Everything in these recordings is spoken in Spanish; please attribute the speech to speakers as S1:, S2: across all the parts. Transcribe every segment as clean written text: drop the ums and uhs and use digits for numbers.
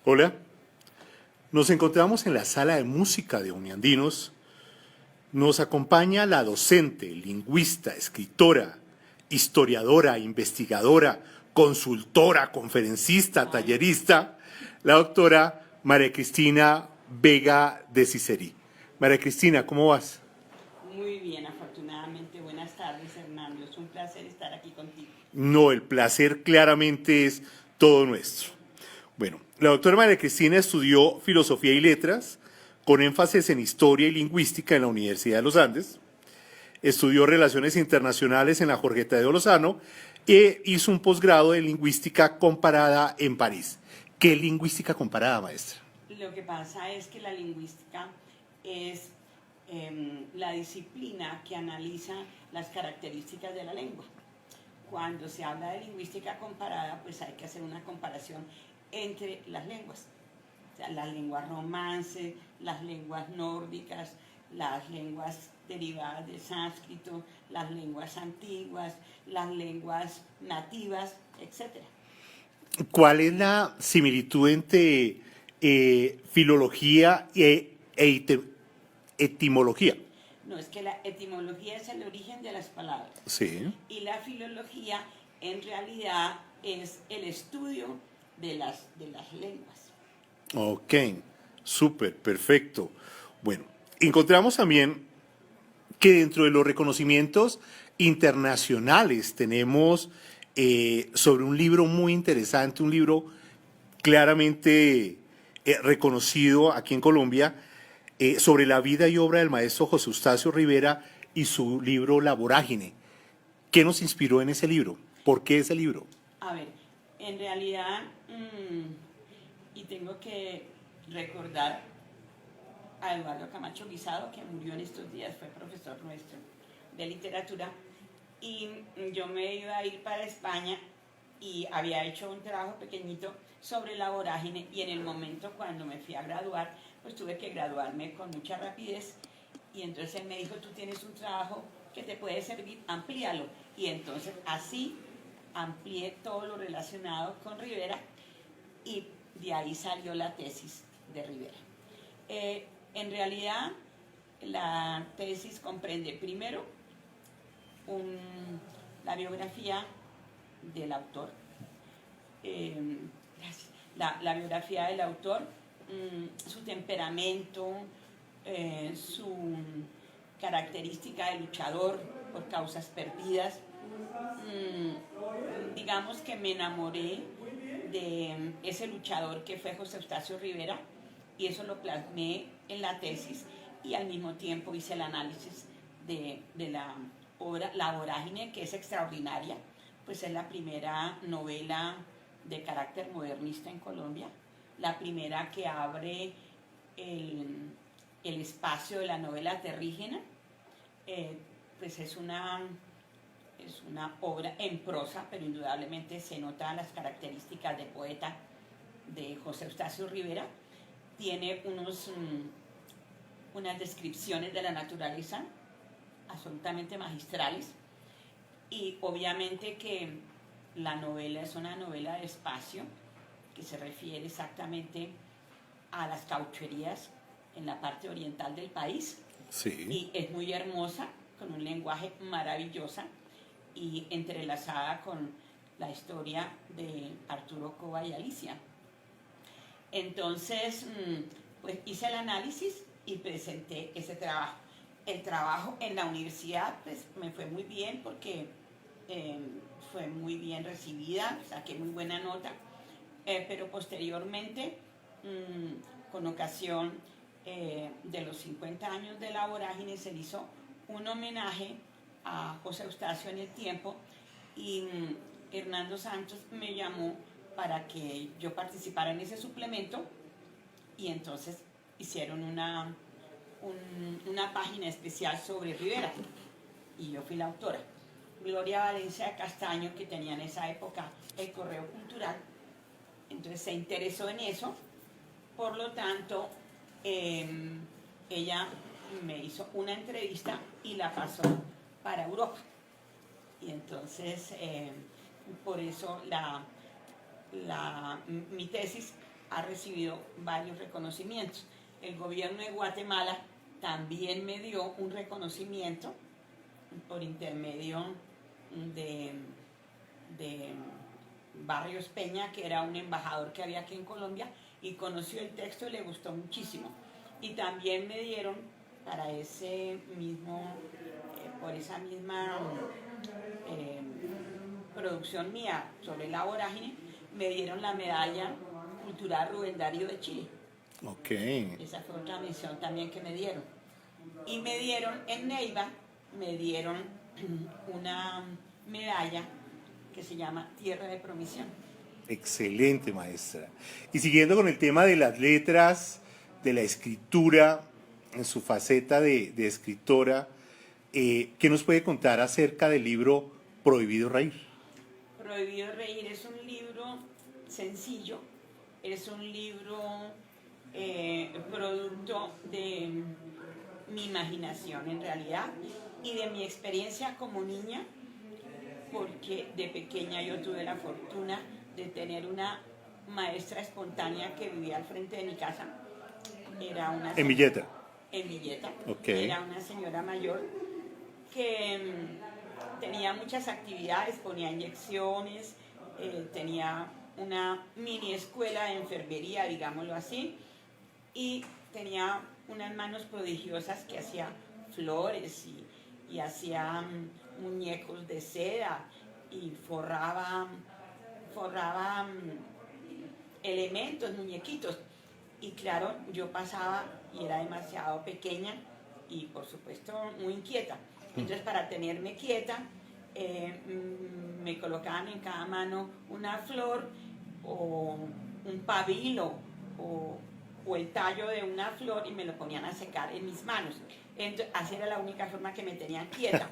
S1: Hola, nos encontramos en la sala de música de Uniandinos. Nos acompaña la docente, lingüista, escritora, historiadora, investigadora, consultora, conferencista, tallerista, la doctora María Cristina Vega de Cicerí. María Cristina, ¿cómo vas?
S2: Muy bien, afortunadamente. Buenas tardes, Hernando. Es un placer estar aquí contigo.
S1: No, el placer claramente es todo nuestro. Bueno, la doctora María Cristina estudió Filosofía y Letras, con énfasis en Historia y Lingüística en la Universidad de los Andes. Estudió Relaciones Internacionales en la Jorge Tadeo Lozano e hizo un posgrado en Lingüística Comparada en París. ¿Qué lingüística comparada, maestra?
S2: Lo que pasa es que la lingüística es la disciplina que analiza las características de la lengua. Cuando se habla de lingüística comparada, pues hay que hacer una comparación entre las lenguas. O sea, las lenguas romances, las lenguas nórdicas, las lenguas derivadas de sánscrito, las lenguas antiguas, las lenguas nativas, etc.
S1: ¿Cuál es la similitud entre filología etimología?
S2: No, es que la etimología es el origen de las palabras.
S1: Sí.
S2: Y la filología en realidad es el estudio de las lenguas.
S1: Ok, súper, perfecto. Bueno, encontramos también que dentro de los reconocimientos internacionales tenemos sobre un libro muy interesante, un libro claramente reconocido aquí en Colombia, sobre la vida y obra del maestro José Eustacio Rivera y su libro La Vorágine. ¿Qué nos inspiró en ese libro? ¿Por qué ese libro?
S2: A ver, en realidad, y tengo que recordar a Eduardo Camacho Guisado, que murió en estos días, fue profesor nuestro de literatura, y yo me iba a ir para España y había hecho un trabajo pequeñito sobre la vorágine, y en el momento cuando me fui a graduar, pues tuve que graduarme con mucha rapidez, y entonces él me dijo, tú tienes un trabajo que te puede servir, amplíalo. Y entonces así amplié todo lo relacionado con Rivera, y de ahí salió la tesis de Rivera. En realidad, la tesis comprende primero la biografía del autor, la biografía del autor, su temperamento, su característica de luchador por causas perdidas. Digamos que me enamoré de ese luchador que fue José Eustacio Rivera, y eso lo plasmé en la tesis, y al mismo tiempo hice el análisis de la obra La Vorágine, que es extraordinaria, pues es la primera novela de carácter modernista en Colombia, la primera que abre el espacio de la novela terrígena. Pues es una obra en prosa, pero indudablemente se notan las características de poeta de José Eustacio Rivera. Tiene unas descripciones de la naturaleza absolutamente magistrales, y obviamente que la novela es una novela de espacio que se refiere exactamente a las caucherías en la parte oriental del país.
S1: Sí.
S2: Y es muy hermosa, con un lenguaje maravilloso y entrelazada con la historia de Arturo Cova y Alicia. Entonces, pues hice el análisis y presenté ese trabajo. El trabajo en la universidad pues me fue muy bien, porque fue muy bien recibida, saqué muy buena nota, pero posteriormente, con ocasión de los 50 años de La Vorágine, se hizo un homenaje a José Eustacio en el tiempo, y Hernando Santos me llamó para que yo participara en ese suplemento, y entonces hicieron una página especial sobre Rivera, y yo fui la autora. Gloria Valencia Castaño, que tenía en esa época el Correo Cultural, entonces se interesó en eso, por lo tanto ella me hizo una entrevista y la pasó para Europa, y entonces por eso mi tesis ha recibido varios reconocimientos. El gobierno de Guatemala también me dio un reconocimiento por intermedio de Barrios Peña, que era un embajador que había aquí en Colombia, y conoció el texto y le gustó muchísimo. Y también me dieron para ese mismo, por esa misma producción mía sobre la vorágine, me dieron la medalla cultural Rubén Darío de Chile.
S1: Ok.
S2: Esa fue otra mención también que me dieron. Y me dieron en Neiva, me dieron una medalla que se llama Tierra de Promisión.
S1: Excelente, maestra. Y siguiendo con el tema de las letras, de la escritura, en su faceta de escritora, ¿qué nos puede contar acerca del libro Prohibido Reír?
S2: Prohibido Reír es un libro sencillo, es un libro producto de mi imaginación en realidad y de mi experiencia como niña, porque de pequeña yo tuve la fortuna de tener una maestra espontánea que vivía al frente de mi casa. Era una
S1: En Villeta.
S2: En Villeta.
S1: Okay.
S2: Era una señora mayor que tenía muchas actividades, ponía inyecciones, tenía una mini escuela de enfermería, digámoslo así, y tenía unas manos prodigiosas que hacía flores y hacía muñecos de seda y forraba elementos, muñequitos. Y claro, yo pasaba y era demasiado pequeña y por supuesto muy inquieta. Entonces para tenerme quieta me colocaban en cada mano una flor o un pabilo o el tallo de una flor y me lo ponían a secar en mis manos. Entonces, así era la única forma que me tenían quieta.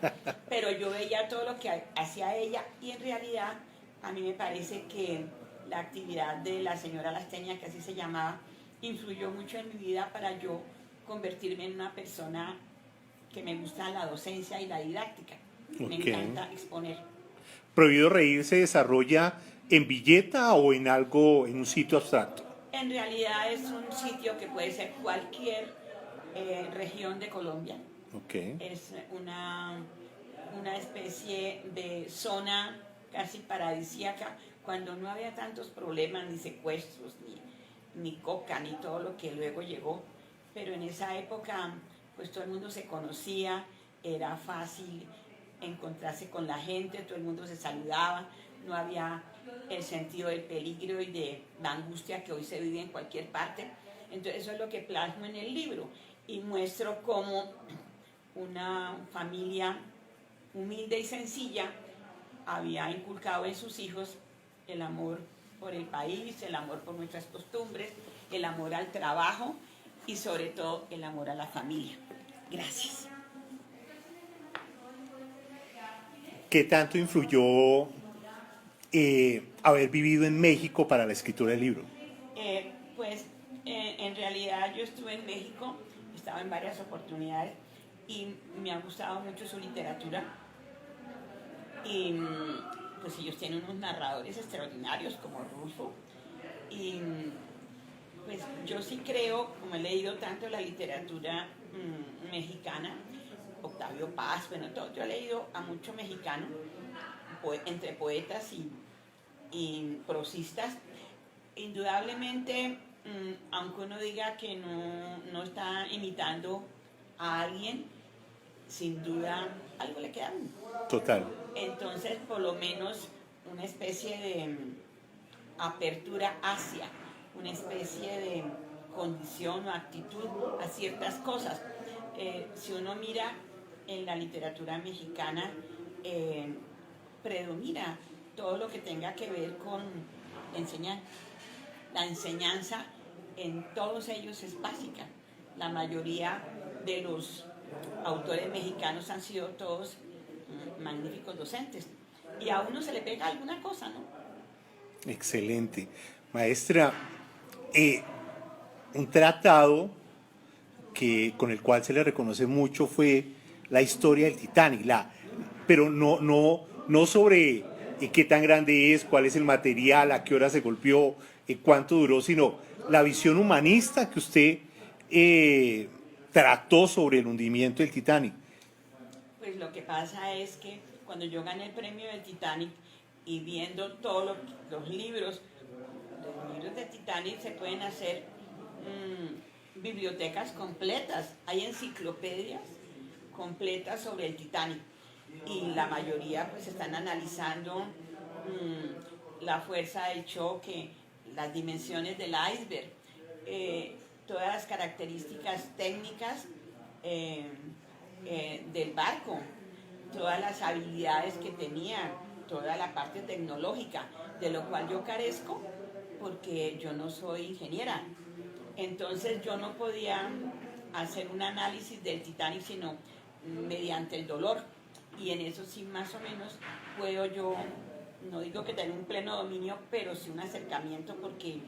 S2: Pero yo veía todo lo que hacía ella y en realidad a mí me parece que la actividad de la señora Lasteña, que así se llamaba, influyó mucho en mi vida para yo convertirme en una persona que me gusta la docencia y la didáctica. Me encanta exponer.
S1: ¿Prohibido Reír se desarrolla en Villeta o en algo, en un sitio abstracto?
S2: En realidad es un sitio que puede ser cualquier región de Colombia.
S1: Okay.
S2: Es una especie de zona casi paradisíaca, cuando no había tantos problemas, ni secuestros, ni coca, ni todo lo que luego llegó. Pero en esa época, pues todo el mundo se conocía, era fácil encontrarse con la gente, todo el mundo se saludaba, no había el sentido del peligro y de la angustia que hoy se vive en cualquier parte. Entonces eso es lo que plasmo en el libro y muestro cómo una familia humilde y sencilla había inculcado en sus hijos el amor por el país, el amor por nuestras costumbres, el amor al trabajo y sobre todo el amor a la familia. Gracias.
S1: ¿Qué tanto influyó haber vivido en México para la escritura del libro?
S2: En realidad yo estuve en México, estaba en varias oportunidades y me ha gustado mucho su literatura. Y pues ellos tienen unos narradores extraordinarios como Rulfo. Y pues yo sí creo, como he leído tanto la literatura mexicana, Octavio Paz, bueno, todo, yo he leído a mucho mexicano, entre poetas y prosistas. Indudablemente, aunque uno diga que no está imitando a alguien, sin duda algo le queda a uno.
S1: Total.
S2: Entonces, por lo menos una especie de apertura hacia, una especie de condición o actitud a ciertas cosas. Si uno mira en la literatura mexicana, predomina todo lo que tenga que ver con enseñar. La enseñanza en todos ellos es básica. La mayoría de los autores mexicanos han sido todos magníficos docentes. Y a uno se le pega alguna cosa, ¿no?
S1: Excelente. Maestra, un tratado con el cual se le reconoce mucho fue la historia del Titanic, pero no sobre qué tan grande es, cuál es el material, a qué hora se golpeó, cuánto duró, sino la visión humanista que usted trató sobre el hundimiento del Titanic.
S2: Pues lo que pasa es que cuando yo gané el premio del Titanic y viendo todos los libros de Titanic, se pueden hacer bibliotecas completas, hay enciclopedias completas sobre el Titanic y la mayoría pues están analizando la fuerza del choque, las dimensiones del iceberg, todas las características técnicas del barco, todas las habilidades que tenía, toda la parte tecnológica, de lo cual yo carezco porque yo no soy ingeniera. Entonces yo no podía hacer un análisis del Titanic sino mediante el dolor. Y en eso sí más o menos puedo yo, no digo que tener un pleno dominio, pero sí un acercamiento porque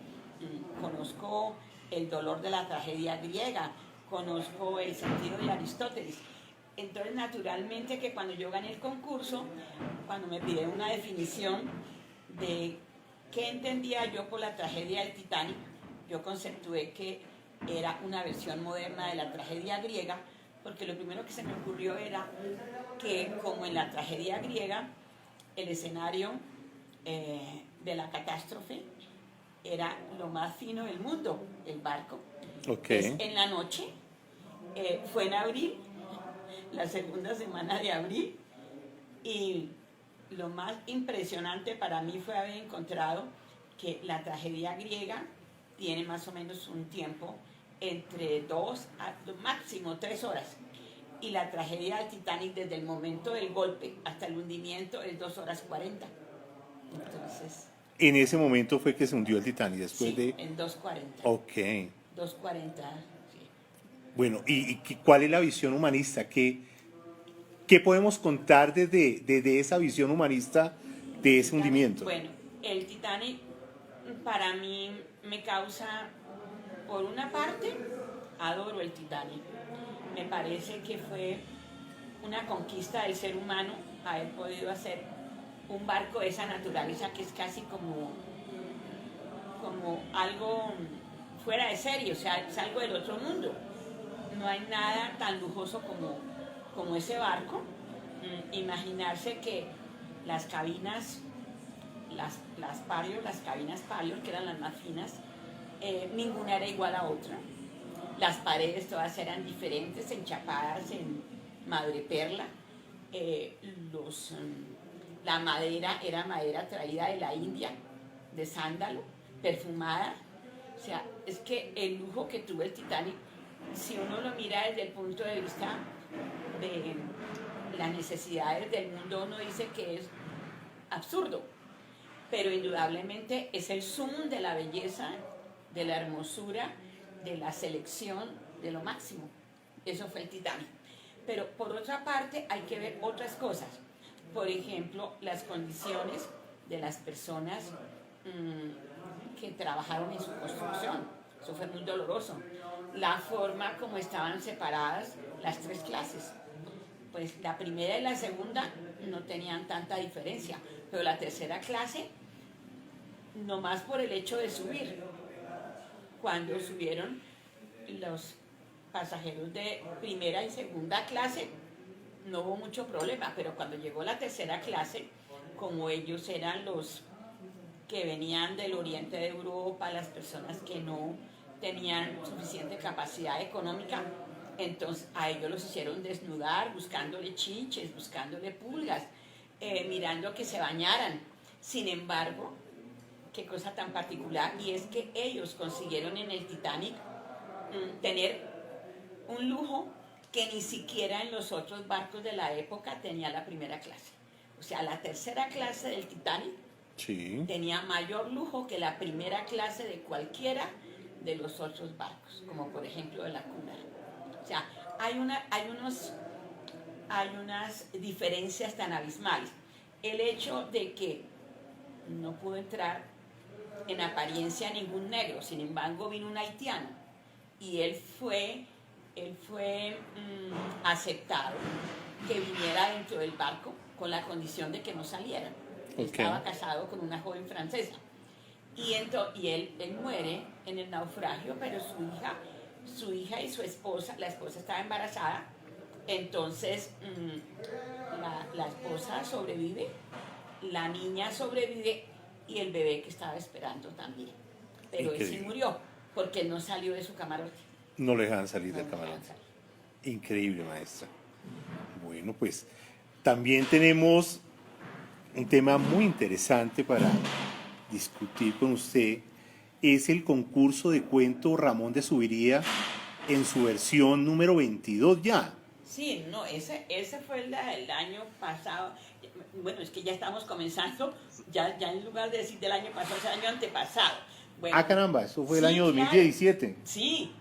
S2: conozco el dolor de la tragedia griega, conozco el sentido de Aristóteles. Entonces, naturalmente que cuando yo gané el concurso, cuando me pidieron una definición de qué entendía yo por la tragedia del Titanic, yo conceptué que era una versión moderna de la tragedia griega, porque lo primero que se me ocurrió era que, como en la tragedia griega, el escenario de la catástrofe era lo más fino del mundo, el barco.
S1: Okay.
S2: En la noche, fue en abril, la segunda semana de abril, y lo más impresionante para mí fue haber encontrado que la tragedia griega tiene más o menos un tiempo entre 2 a máximo 3 horas, y la tragedia del Titanic desde el momento del golpe hasta el hundimiento es 2 horas 40. Entonces,
S1: en ese momento fue que se hundió el Titanic, después
S2: sí,
S1: de...
S2: en 2:40.
S1: Ok.
S2: 2:40, sí.
S1: Bueno, ¿y cuál es la visión humanista? ¿Qué podemos contar desde esa visión humanista de ese hundimiento?
S2: Bueno, el Titanic para mí me causa, por una parte, adoro el Titanic. Me parece que fue una conquista del ser humano haber podido hacer un barco de esa naturaleza que es casi como algo fuera de serie, o sea, es algo del otro mundo. No hay nada tan lujoso como ese barco. Imaginarse que las cabinas, las cabinas Parior, que eran las más finas, ninguna era igual a otra. Las paredes todas eran diferentes, enchapadas en madreperla. La madera era madera traída de la India, de sándalo, perfumada. O sea, es que el lujo que tuvo el Titanic, si uno lo mira desde el punto de vista de las necesidades del mundo, uno dice que es absurdo, pero indudablemente es el zoom de la belleza, de la hermosura, de la selección, de lo máximo. Eso fue el Titanic. Pero por otra parte hay que ver otras cosas. Por ejemplo, las condiciones de las personas que trabajaron en su construcción. Eso fue muy doloroso. La forma como estaban separadas las 3 clases. Pues la primera y la segunda no tenían tanta diferencia, pero la tercera clase, nomás por el hecho de subir. Cuando subieron los pasajeros de primera y segunda clase, no hubo mucho problema, pero cuando llegó la tercera clase, como ellos eran los que venían del oriente de Europa, las personas que no tenían suficiente capacidad económica, entonces a ellos los hicieron desnudar, buscándole chinches, buscándole pulgas, mirando que se bañaran. Sin embargo, qué cosa tan particular, y es que ellos consiguieron en el Titanic tener un lujo que ni siquiera en los otros barcos de la época tenía la primera clase. O sea, la tercera clase del Titanic
S1: Sí.
S2: tenía mayor lujo que la primera clase de cualquiera de los otros barcos, como por ejemplo de la Cunard. O sea, hay unas diferencias tan abismales. El hecho de que no pudo entrar en apariencia ningún negro, sin embargo vino un haitiano y él fue aceptado que viniera dentro del barco con la condición de que no saliera.
S1: Okay.
S2: Estaba casado con una joven francesa. Y él muere en el naufragio, pero su hija y su esposa, la esposa estaba embarazada, entonces la esposa sobrevive, la niña sobrevive y el bebé que estaba esperando también. Pero él sí
S1: Increíble.
S2: murió porque él no salió de su camarote.
S1: No le dejan salir
S2: No
S1: del
S2: lo
S1: camarote.
S2: dejaban salir.
S1: Increíble, maestra. Bueno, pues también tenemos un tema muy interesante para discutir con usted. Es el concurso de cuento Ramón de Subiría en su versión número 22 ya.
S2: Sí, no, ese fue el año pasado. Bueno, es que ya estamos comenzando, ya en lugar de decir del año pasado, es el año antepasado. Bueno,
S1: Ah, caramba, eso fue el
S2: sí,
S1: año
S2: claro.
S1: 2017.
S2: Sí,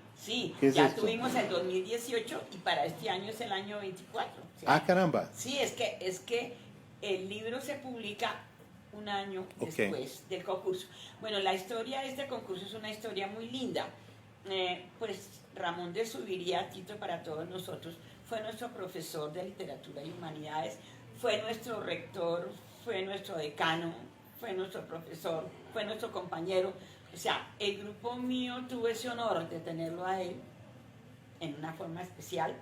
S1: ¿Qué es
S2: ya
S1: esto?
S2: tuvimos el 2018 y para este año es el año 24. O sea,
S1: Ah, caramba.
S2: sí, es que el libro se publica un año
S1: Ok.
S2: después del concurso. Bueno, la historia de este concurso es una historia muy linda. Pues Ramón de Subiría, Tito para todos nosotros, fue nuestro profesor de literatura y humanidades, fue nuestro rector, fue nuestro decano, fue nuestro profesor, fue nuestro compañero. O sea, el grupo mío tuvo ese honor de tenerlo a él en una forma especial.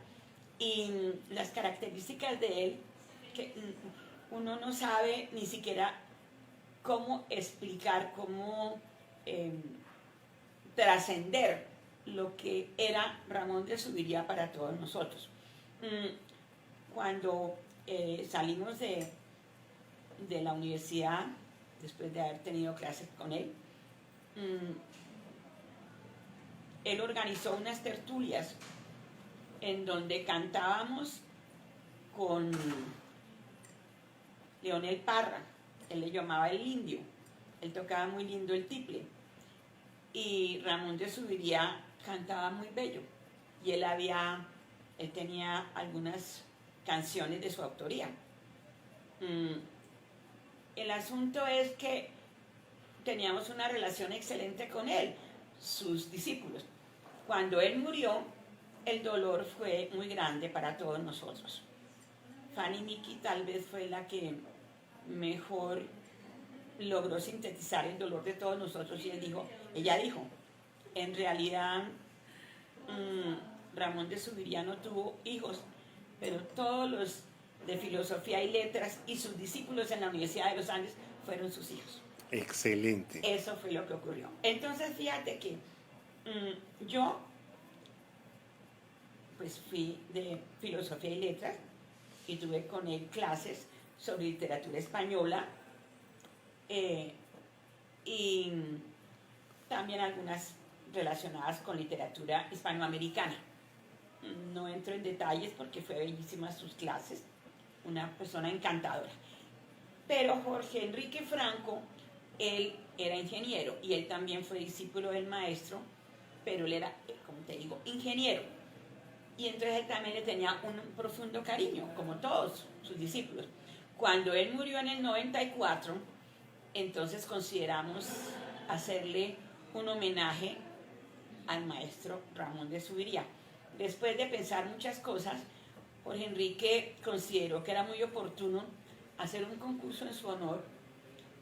S2: Y las características de él, que uno no sabe ni siquiera cómo explicar, cómo trascender lo que era Ramón de Subiría para todos nosotros. Cuando salimos de la universidad, después de haber tenido clases con él, él organizó unas tertulias en donde cantábamos con Leonel Parra, él le llamaba el indio, él tocaba muy lindo el tiple, y Ramón de Subiría cantaba muy bello, y él tenía algunas canciones de su autoría. El asunto es que teníamos una relación excelente con él, sus discípulos. Cuando él murió, el dolor fue muy grande para todos nosotros. Fanny Miki tal vez fue la que mejor logró sintetizar el dolor de todos nosotros y ella dijo, en realidad Ramón de Subiría no tuvo hijos, pero todos los de filosofía y letras y sus discípulos en la Universidad de los Andes fueron sus hijos.
S1: Excelente.
S2: Eso fue lo que ocurrió. Entonces fíjate que yo pues fui de filosofía y letras y tuve con él clases sobre literatura española y también algunas relacionadas con literatura hispanoamericana. No entro en detalles porque fue bellísimas sus clases, una persona encantadora. Pero Jorge Enrique Franco, él era ingeniero y él también fue discípulo del maestro, pero él era, como te digo, ingeniero. Y entonces él también le tenía un profundo cariño, como todos sus discípulos. Cuando él murió en el 94, entonces consideramos hacerle un homenaje al maestro Ramón de Subiría. Después de pensar muchas cosas, Jorge Enrique consideró que era muy oportuno hacer un concurso en su honor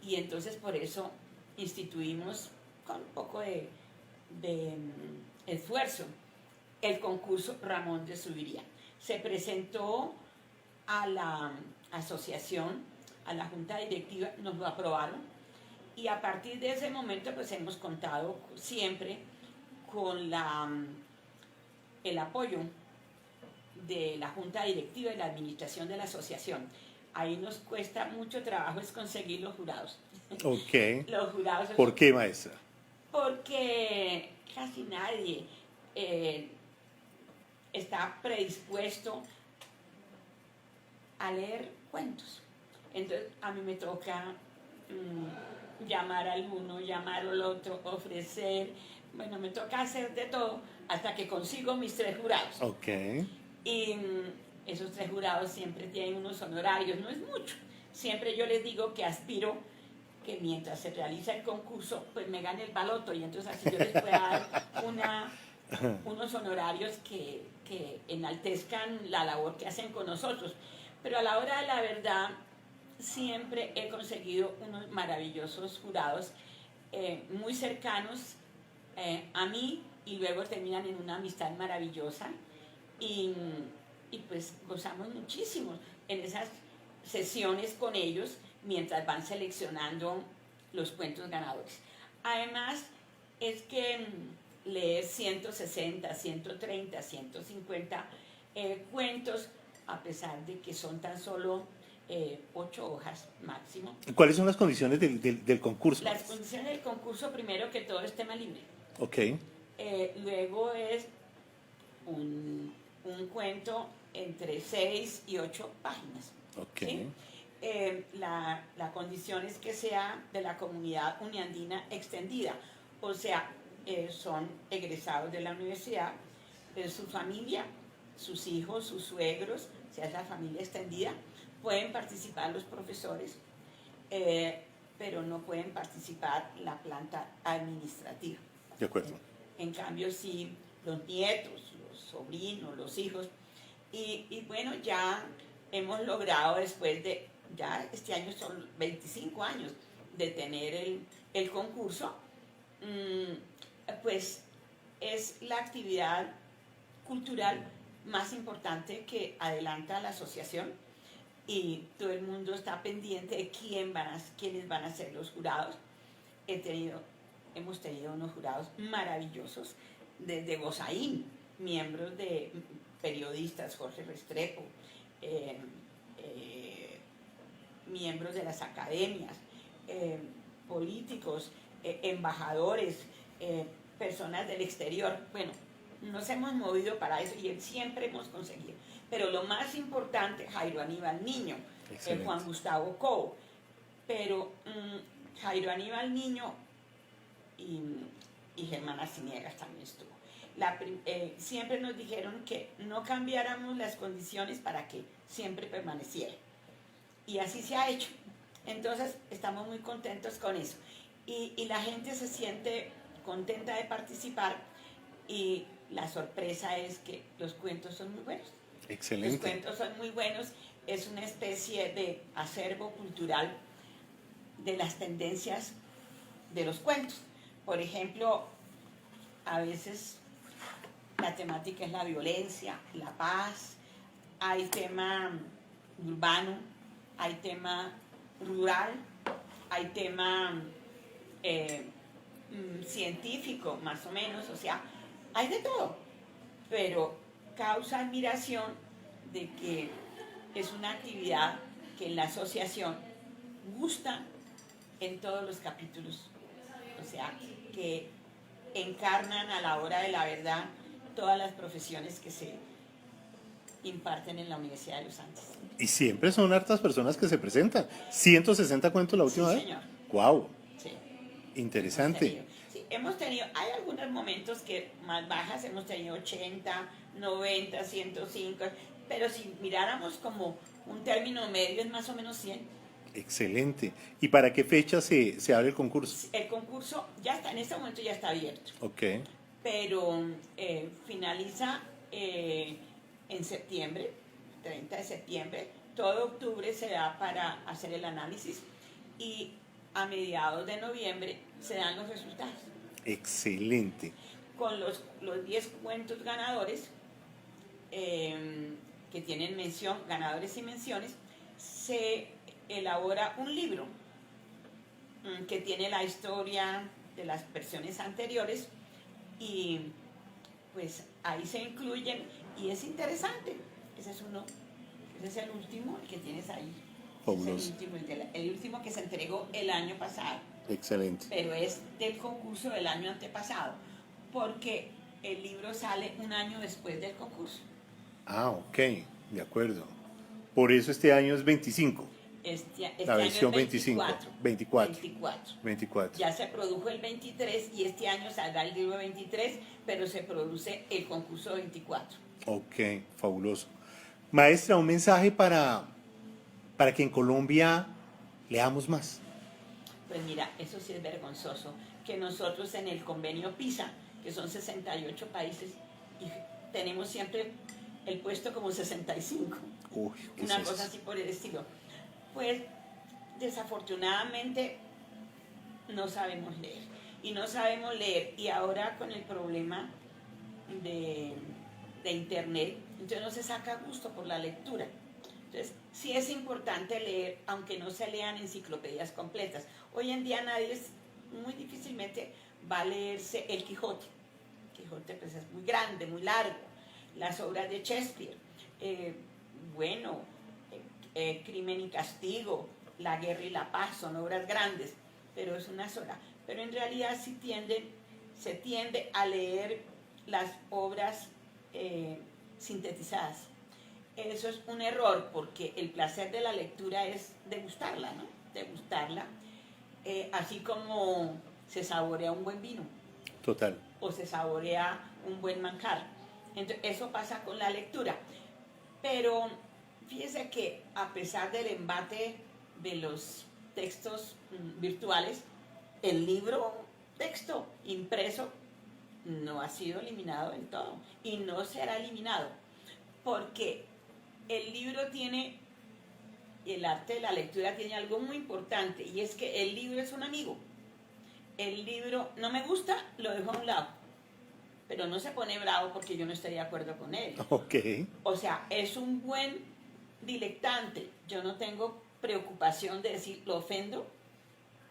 S2: y entonces por eso instituimos con un poco de esfuerzo el concurso Ramón de Subiría. Se presentó a la asociación, a la junta directiva, nos lo aprobaron y a partir de ese momento pues hemos contado siempre con el apoyo de la junta directiva y la administración de la asociación. Ahí nos cuesta mucho trabajo es conseguir los jurados.
S1: Ok.
S2: Los jurados.
S1: ¿Por qué, maestra?
S2: Porque casi nadie está predispuesto a leer cuentos. Entonces a mí me toca llamar al uno, llamar al otro, ofrecer, bueno, me toca hacer de todo hasta que consigo mis 3 jurados.
S1: Ok.
S2: Y esos 3 jurados siempre tienen unos honorarios, no es mucho. Siempre yo les digo que aspiro que mientras se realiza el concurso, pues me gane el baloto y entonces así yo les pueda dar unos honorarios que enaltezcan la labor que hacen con nosotros. Pero a la hora de la verdad, siempre he conseguido unos maravillosos jurados muy cercanos a mí y luego terminan en una amistad maravillosa y, y pues gozamos muchísimo en esas sesiones con ellos mientras van seleccionando los cuentos ganadores. Además, es que leer 160, 130, 150 cuentos, a pesar de que son tan solo 8 hojas máximo.
S1: ¿Cuáles son las condiciones del concurso?
S2: Las condiciones del concurso, primero que todo, es tema libre.
S1: Ok.
S2: Luego es un cuento entre 6 y 8 páginas.
S1: Ok.
S2: ¿Sí? La condición es que sea de la comunidad uniandina extendida, o sea, son egresados de la universidad, su familia, sus hijos, sus suegros, o sea, es la familia extendida, pueden participar los profesores, pero no pueden participar la planta administrativa.
S1: De acuerdo.
S2: En cambio, sí, los nietos, los sobrinos, los hijos, y bueno, ya hemos logrado después de, ya este año son 25 años de tener el concurso, pues es la actividad cultural más importante que adelanta la asociación y todo el mundo está pendiente de quiénes van a ser los jurados. Hemos tenido unos jurados maravillosos desde Gozaín, miembros de periodistas, Jorge Restrepo, miembros de las academias, políticos, embajadores, personas del exterior. Bueno, nos hemos movido para eso y siempre hemos conseguido. Pero lo más importante, Jairo Aníbal Niño, Juan Gustavo Cobo, pero Jairo Aníbal Niño y Germán Arciniegas también estuvo. Siempre nos dijeron que no cambiáramos las condiciones para que siempre permaneciera. Y así se ha hecho. Entonces, estamos muy contentos con eso. Y la gente se siente contenta de participar y la sorpresa es que los cuentos son muy buenos.
S1: Excelente.
S2: Los cuentos son muy buenos. Es una especie de acervo cultural de las tendencias de los cuentos. Por ejemplo, a veces la temática es la violencia, la paz, hay tema urbano, hay tema rural, hay tema científico, más o menos, o sea, hay de todo, pero causa admiración de que es una actividad que en la asociación gusta en todos los capítulos, o sea, que encarnan a la hora de la verdad todas las profesiones que se imparten en la Universidad de los Andes.
S1: Y siempre son hartas personas que se presentan. 160 cuentos la última vez.
S2: Sí, señor.
S1: Wow.
S2: Sí.
S1: Interesante.
S2: Hemos tenido, hay algunos momentos que más bajas, hemos tenido 80, 90, 105, pero si miráramos como un término medio es más o menos 100.
S1: Excelente. ¿Y para qué fecha se abre el concurso?
S2: El concurso ya está, en este momento ya está abierto.
S1: Ok.
S2: Pero finaliza en septiembre, 30 de septiembre. Todo octubre se da para hacer el análisis y a mediados de noviembre se dan los resultados.
S1: Excelente.
S2: Con los 10 cuentos ganadores que tienen mención, ganadores y menciones, se elabora un libro que tiene la historia de las versiones anteriores y pues ahí se incluyen y es interesante. Ese es uno, ese es el último, el que tienes ahí.
S1: Fabuloso.
S2: Es el último que se entregó el año pasado.
S1: Excelente.
S2: Pero es del concurso del año antepasado, porque el libro sale un año después del concurso.
S1: Ah, ok, de acuerdo. Por eso este año es 25.
S2: La
S1: versión
S2: año es 24.
S1: 24.
S2: Ya se produjo el 23 y este año saldrá el libro 23, pero se produce el concurso 24.
S1: Ok, fabuloso. Maestra, un mensaje para que en Colombia leamos más.
S2: Pues mira, eso sí es vergonzoso, que nosotros en el convenio PISA, que son 68 países, y tenemos siempre el puesto como 65.
S1: Uy, ¿qué
S2: Una
S1: es eso?
S2: cosa así por el estilo. Pues desafortunadamente no sabemos leer. Y no sabemos leer. Y ahora con el problema de internet, entonces no se saca gusto por la lectura. Entonces, sí es importante leer, aunque no se lean enciclopedias completas. Hoy en día muy difícilmente va a leerse el Quijote. El Quijote pues, es muy grande, muy largo. Las obras de Shakespeare, bueno, Crimen y Castigo, La Guerra y la Paz, son obras grandes, pero es una sola. Pero en realidad se tiende a leer las obras sintetizadas. Eso es un error, porque el placer de la lectura es degustarla, ¿no? Degustarla, así como se saborea un buen vino.
S1: Total.
S2: O se saborea un buen manjar. Entonces, eso pasa con la lectura. Pero fíjese que a pesar del embate de los textos virtuales, el libro texto impreso no ha sido eliminado del todo y no será eliminado, porque el libro tiene, el arte de la lectura tiene algo muy importante, y es que el libro es un amigo. El libro no me gusta, lo dejo a un lado, pero no se pone bravo porque yo no estoy de acuerdo con él.
S1: Ok.
S2: O sea, es un buen dilectante. Yo no tengo preocupación de decir, lo ofendo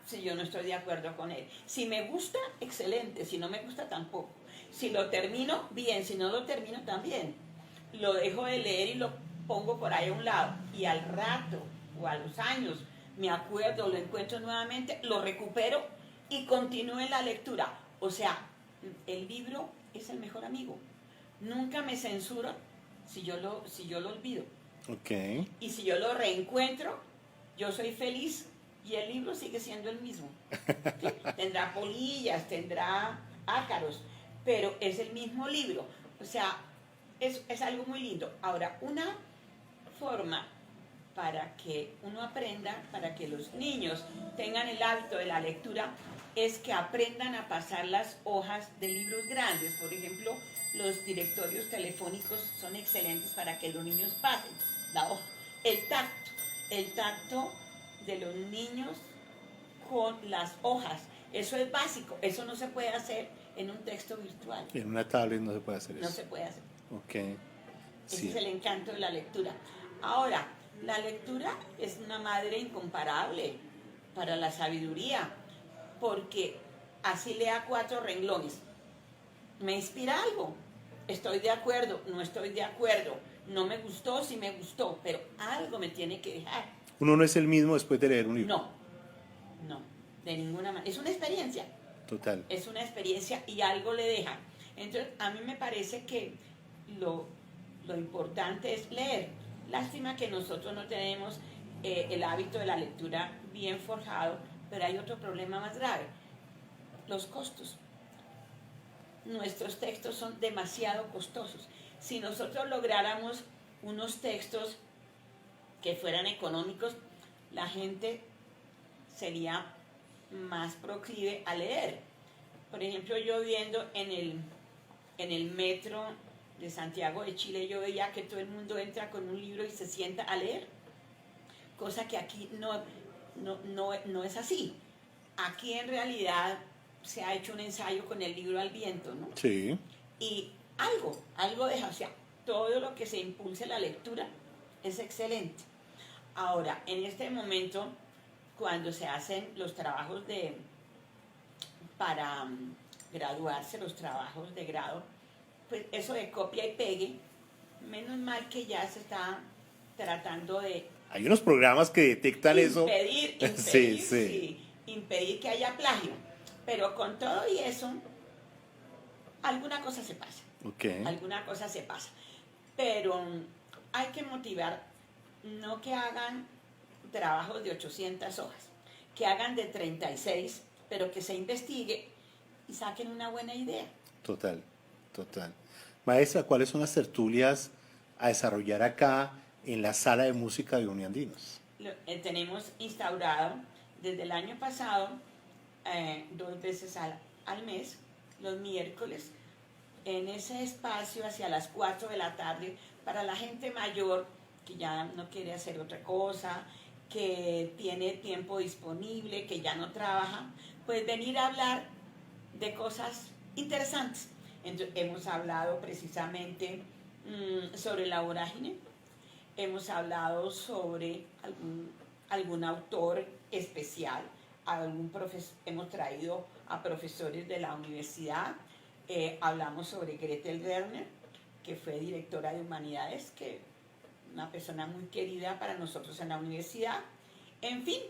S2: si yo no estoy de acuerdo con él. Si me gusta, excelente. Si no me gusta, tampoco. Si lo termino, bien. Si no lo termino, también. Lo dejo de leer y lo pongo por ahí a un lado. Y al rato o a los años me acuerdo, lo encuentro nuevamente, lo recupero y continúo en la lectura. O sea, el libro es el mejor amigo. Nunca me censura si yo lo olvido.
S1: Ok.
S2: Y si yo lo reencuentro, yo soy feliz y el libro sigue siendo el mismo. ¿Sí? Tendrá polillas, tendrá ácaros, pero es el mismo libro. O sea, es algo muy lindo. Ahora, una forma para que uno aprenda, para que los niños tengan el hábito de la lectura, es que aprendan a pasar las hojas de libros grandes. Por ejemplo, los directorios telefónicos son excelentes para que los niños pasen la hoja. El tacto de los niños con las hojas, eso es básico, eso no se puede hacer en un texto virtual.
S1: En una tablet no se puede hacer eso.
S2: No se puede hacer.
S1: Ok.
S2: Ese
S1: Sí.
S2: es el encanto de la lectura. Ahora, la lectura es una madre incomparable para la sabiduría, porque así lea 4 renglones. Me inspira algo. Estoy de acuerdo, no estoy de acuerdo. No me gustó, sí me gustó, pero algo me tiene que dejar.
S1: Uno no es el mismo después de leer un libro.
S2: No, de ninguna manera. Es una experiencia.
S1: Total.
S2: Es una experiencia y algo le deja. Entonces, a mí me parece que lo importante es leer. Lástima que nosotros no tenemos el hábito de la lectura bien forjado, pero hay otro problema más grave: los costos. Nuestros textos son demasiado costosos. Si nosotros lográramos unos textos que fueran económicos, la gente sería más proclive a leer. Por ejemplo, yo viendo en el metro de Santiago de Chile, yo veía que todo el mundo entra con un libro y se sienta a leer, cosa que aquí no es así. Aquí en realidad se ha hecho un ensayo con el libro al viento, ¿no?
S1: Sí.
S2: Y algo deja, o sea, todo lo que se impulse la lectura es excelente. Ahora, en este momento, cuando se hacen los trabajos para graduarse, los trabajos de grado, pues eso de copia y pegue, menos mal que ya se está tratando de
S1: Hay unos programas que detectan eso.
S2: impedir que haya plagio. Pero con todo y eso, alguna cosa se pasa.
S1: Ok.
S2: Alguna cosa se pasa. Pero hay que motivar, no que hagan trabajos de 800 hojas, que hagan de 36, pero que se investigue y saquen una buena idea.
S1: Total, total. Maestra, ¿cuáles son las tertulias a desarrollar acá en la sala de música de Uniandinos?
S2: Tenemos instaurado desde el año pasado 2 veces al mes, los miércoles, en ese espacio hacia las 4 de la tarde, para la gente mayor que ya no quiere hacer otra cosa, que tiene tiempo disponible, que ya no trabaja, pues venir a hablar de cosas interesantes. Entonces, hemos hablado precisamente sobre la vorágine, hemos hablado sobre algún autor especial, hemos traído a profesores de la universidad, hablamos sobre Gretel Werner, que fue directora de Humanidades, que una persona muy querida para nosotros en la universidad. En fin,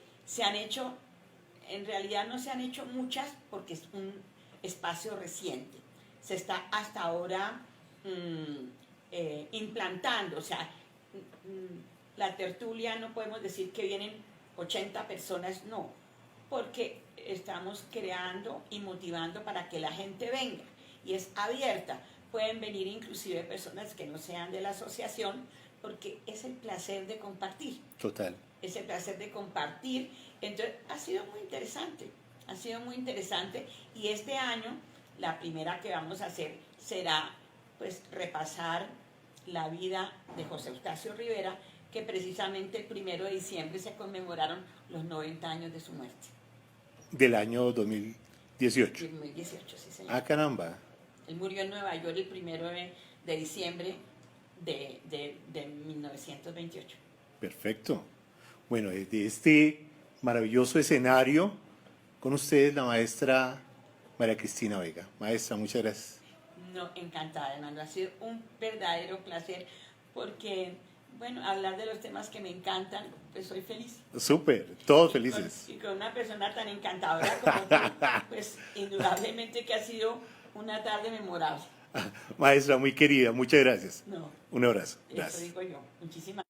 S2: en realidad no se han hecho muchas porque es un espacio reciente. Se está hasta ahora implantando, o sea, la tertulia no podemos decir que vienen 80 personas, no, porque estamos creando y motivando para que la gente venga y es abierta. Pueden venir inclusive personas que no sean de la asociación porque es el placer de compartir.
S1: Total.
S2: Es el placer de compartir. Entonces ha sido muy interesante y este año la primera que vamos a hacer será pues repasar la vida de José Eustacio Rivera, que precisamente el 1 de diciembre se conmemoraron los 90 años de su muerte.
S1: Del año 2018.
S2: 2018, sí señor.
S1: Ah, caramba.
S2: Él murió en Nueva York el 1 de diciembre de 1928.
S1: Perfecto. Bueno, desde este maravilloso escenario, con ustedes la maestra María Cristina Vega. Maestra, muchas gracias.
S2: No, encantada, Hernando. Ha sido un verdadero placer porque, bueno, hablar de los temas que me encantan, pues soy feliz.
S1: Súper, todos felices.
S2: Y con una persona tan encantadora como tú, pues indudablemente que ha sido una tarde memorable.
S1: Maestra, muy querida, muchas gracias.
S2: No,
S1: Un abrazo.
S2: eso
S1: Gracias.
S2: digo yo. Muchísimas